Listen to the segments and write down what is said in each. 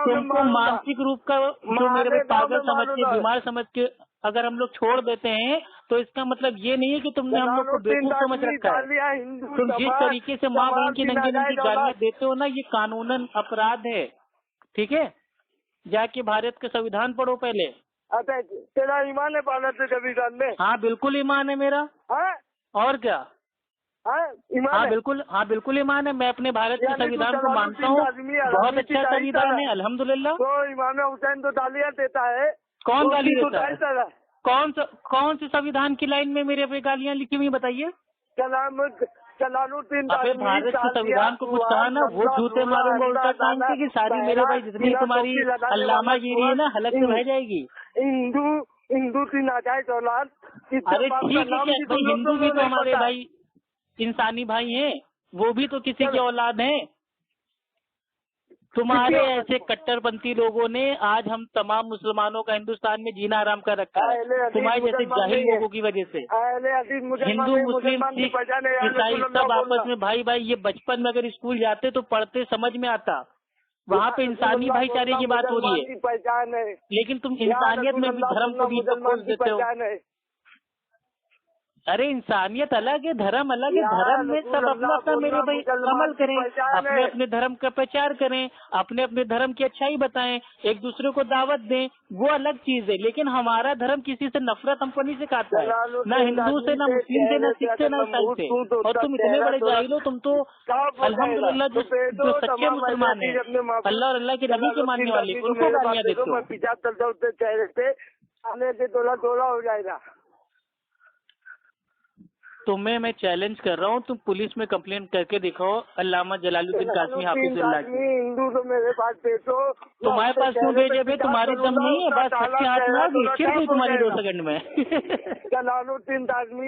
तुमको मानसिक रूप का जो मेरे भाई पागल समझ के, बीमार समझ के अगर हम लोग छोड़ देते हैं तो इसका मतलब ये नहीं है कि तुमने हम लोग को बेवकूफ समझ रखा है। तुम जिस तरीके से माँ बहन की नंगी नंगी गालियां देते हो ना, ये कानूनन अपराध है। ठीक है, जाके भारत का संविधान पढ़ो पहले। अच्छा, तेरा ईमान है भारत के संविधान में? हाँ बिल्कुल ईमान है मेरा। है? और क्या? हाँ बिल्कुल ईमान है। मैं अपने भारत के संविधान को मानता हूँ, बहुत अच्छा संविधान है अल्हम्दुलिल्लाह। तो इमाम हुसैन तो गालियाँ देता है। कौन गाली देता है? कौन से संविधान की लाइन में मेरे पे गालियाँ लिखी हुई बताइए? जलालुद्दीन अबे भारत के संविधान को कुछ कहा ना, वो जूते मारूंगा उल्टा टांग के कि सारी मेरे भाई जितनी तुम्हारी अल्लामागिरी है ना हलक से बह जाएगी। हिंदू की नाजायज औलाद। अरे ठीक है भाई, हिंदू भी तो हमारे भाई इंसानी भाई हैं, वो भी तो किसी की औलाद हैं। तुम्हारे ऐसे कट्टरपंथी लोगों ने आज हम तमाम मुसलमानों का हिंदुस्तान में जीना आराम कर रखा है, तुम्हारे जैसे जाहिल लोगों की वजह से। हिंदू मुस्लिम सिख ईसाई सब आपस में भाई भाई, ये बचपन में अगर स्कूल जाते तो पढ़ते समझ में आता, वहाँ पे इंसानी भाईचारे की बात हो रही है। लेकिन तुम इंसानियत में भी धर्म को भी खोज देते हो। अरे इंसानियत अलग है, धर्म अलग है। धर्म में सब अपना अपना मेरे भाई अमल करें, अपने अपने धर्म का प्रचार करें, अपने अपने धर्म की अच्छाई बताएं, एक दूसरे को दावत दें, वो अलग चीज है। लेकिन हमारा धर्म किसी से नफरत हमको नहीं सिखाता है, ना हिंदू से, ना मुस्लिम से, ना सिख से, ना ईसाई से। और तुम इतने बड़े जाहिल हो, तुम तो अल्हम्दुलिल्लाह जो सच्चे मुसलमान है, अल्लाह और अल्लाह के नबी के मानने वाले, उनको गालियाँ देते हो। हो जाएगा। तुम्हें मैं चैलेंज कर रहा हूँ, तुम पुलिस में कंप्लेंट करके दिखाओ अल्लामा जलालुद्दीन कासमी हाफिजुल्लाह की। हिंदू तो मेरे पास भेजो। तुम्हारे पास क्यों भेजे भाई? तुम्हारे दम नहीं है, बस सच्चे हाथ में आगे चिर गई तुम्हारी 2 सेकंड में।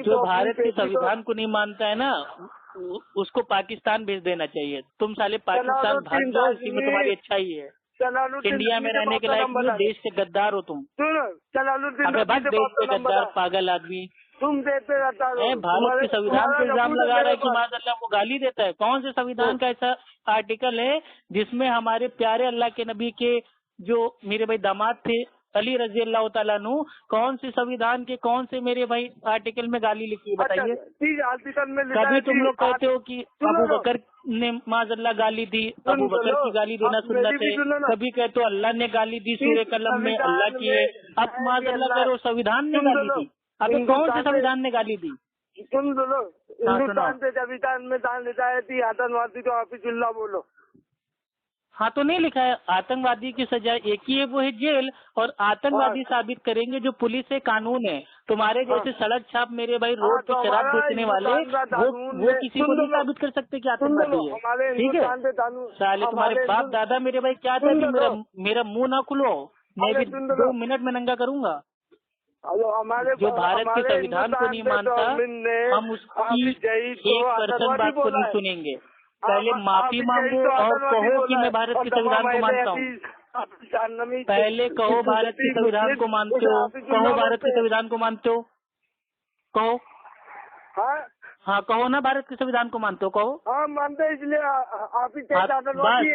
जो भारत के संविधान को नहीं मानता है ना, उसको पाकिस्तान भेज देना चाहिए। तुम साले पाकिस्तान भाग जाओ, इसी में तुम्हारी अच्छाई है। इंडिया में रहने के लायक नहीं, देश के गद्दार हो तुम। अबे बस देश के गद्दार पागल आदमी। तुम देते रहता है भारत के संविधान पे इल्जाम लगा रहा है कि माशाअल्लाह वो गाली देता है। कौन से संविधान का ऐसा आर्टिकल है जिसमें हमारे प्यारे अल्लाह के नबी के जो मेरे भाई दामाद थे अली रजी अल्लाह तआला अन्हु, कौन से संविधान के कौन से मेरे भाई आर्टिकल में गाली लिखी है बताइए? कभी तुम लोग कहते हो कि अबू बकर ने माज़अल्लाह गाली दी, अबू बकर की गाली देना सुन्नत है। कभी कहते हो अल्लाह ने गाली दी, सूरह कलम में अल्लाह की है। अब माज़अल्लाह करो संविधान ने गाली दी। अबे कौन से संविधान ने गाली दी? सुन लो, हिंदुस्तान से संविधान में दान लिखाई थी आतंकवादी तो हाफिजुल्लाह बोलो। हाँ तो नहीं लिखा है आतंकवादी की सजा एक ही है, वो है जेल। और आतंकवादी साबित करेंगे जो पुलिस है, कानून है। तुम्हारे जैसे सड़क छाप मेरे भाई रोड पे शराब बेचने वाले वो किसी को नहीं साबित कर सकते कि आतंकवादी है। ठीक है साले, तुम्हारे बाप दादा मेरे भाई क्या था कि मेरा मुंह ना खुलो, मैं भी 2 मिनट में नंगा करूंगा। जो भारत के संविधान को नहीं मानता, हम उसकी 1% बात को नहीं सुनेंगे। पहले माफी मांगो और कहो कि मैं भारत के संविधान को मानता हूँ। पहले कहो भारत के संविधान को मानते हो, कहो भारत के संविधान को मानते हो, कहो। हाँ कहो ना भारत के संविधान को मानते हो, कहो। हाँ मानते हैं, इसलिए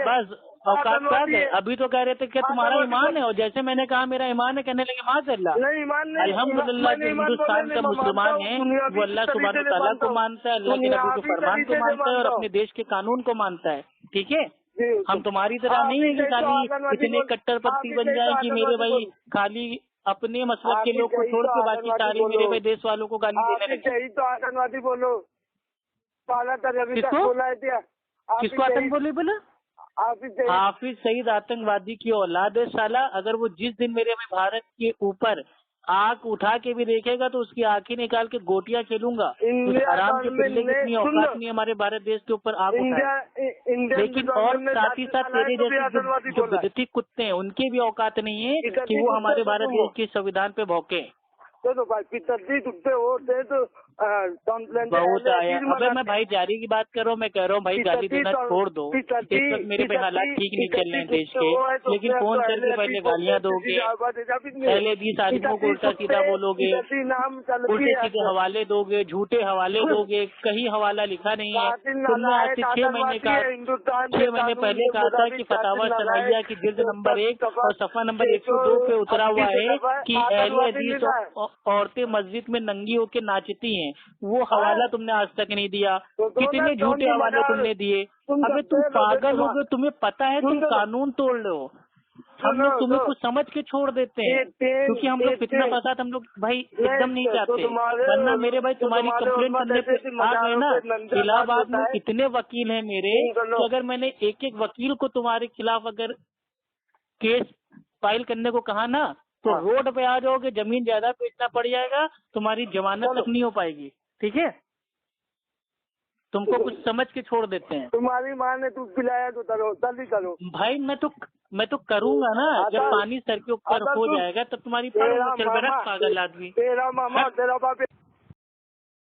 बस औकात क्या है? अभी तो कह रहे थे कि तुम्हारा ईमान है, और जैसे मैंने कहा मेरा ईमान है, कहने लगे माशाअल्लाह। अल्हम्दुलिल्लाह जो हिंदुस्तान का मुसलमान है वो अल्लाह सुब्हान व तआला को मानता है, अल्लाह के नबी के फरमान को मानता है और अपने देश के कानून को मानता है। ठीक है, हम तुम्हारी तरह नहीं है कि खाली इतने कट्टरपंथी बन जाए कि मेरे भाई खाली अपने मसलब के लोग को छोड़ के बाकी सारे मेरे भाई देश वालों को गाली देने लगे। तो आतंकवादी बोलो, किसको आतंकवादी बोला? हाफिज सईद आतंकवादी की औलाद है साला। अगर वो जिस दिन मेरे में भारत के ऊपर आंख उठा के भी देखेगा तो उसकी आंखें निकाल के गोटियां खेलूंगा। उस आराम के पिल्ले की इतनी औकात नहीं हमारे भारत देश के ऊपर आंख उठाए। लेकिन और साथ ही साथ तेरे जैसे जो विद्युत कुत्ते हैं उनकी भी औकात नहीं है कि वो हमारे भारत देश के संविधान पे भौंके। तो भाई पितरती कुत्ते होते तो कंप्लेंट बहुत आया। अबे मैं भाई जारी की बात कर रहा हूँ, मैं कह रहा हूँ भाई गाली देना छोड़ दो। इस वक्त मेरे पे हालात ठीक नहीं चल रहे हैं देश के, लेकिन फोन करके पहले गालियाँ दोगे, पहले 20 आदमियों को उल्टा सीधा बोलोगे, उल्टे सीधे हवाले दोगे, झूठे हवाले दोगे, कहीं हवाला लिखा नहीं है। तुमने आज से 6 महीने पहले कहा था कि फतावा सनाइया की जिल्द नंबर 1 और सफा नंबर 102 पे उतरा हुआ है कि अहले हदीस औरतें मस्जिद में नंगी होके नाचती हैं। वो हवाला तुमने आज तक नहीं दिया। कितने झूठे हवाले तुमने दिए। अबे तुम पागल हो गए, तुम्हें पता है तुम कानून तोड़ रहे हो। हम लोग तुम्हें कुछ समझ के छोड़ देते हैं, क्योंकि हम लोग फितना फसाद हम लोग भाई एकदम नहीं चाहते। वरना मेरे भाई तुम्हारी कंप्लेंट करने पे आ गए ना, इलाहाबाद में इतने वकील हैं मेरे कि अगर मैंने एक एक वकील को तुम्हारे खिलाफ अगर केस फाइल करने को कहा ना, तो रोड पे आ जाओगे, जमीन जायदाद बेचना पड़ जाएगा, तुम्हारी जमानत तक नहीं हो पाएगी। ठीक है, तुमको कुछ समझ के छोड़ देते हैं। तुम्हारी माँ ने दूध पिलाया तो जल्दी करो भाई। मैं तो करूंगा ना, जब पानी सर के ऊपर हो जाएगा तब तुम्हारी पागल आदमी। तेरा मामा तेरा बाप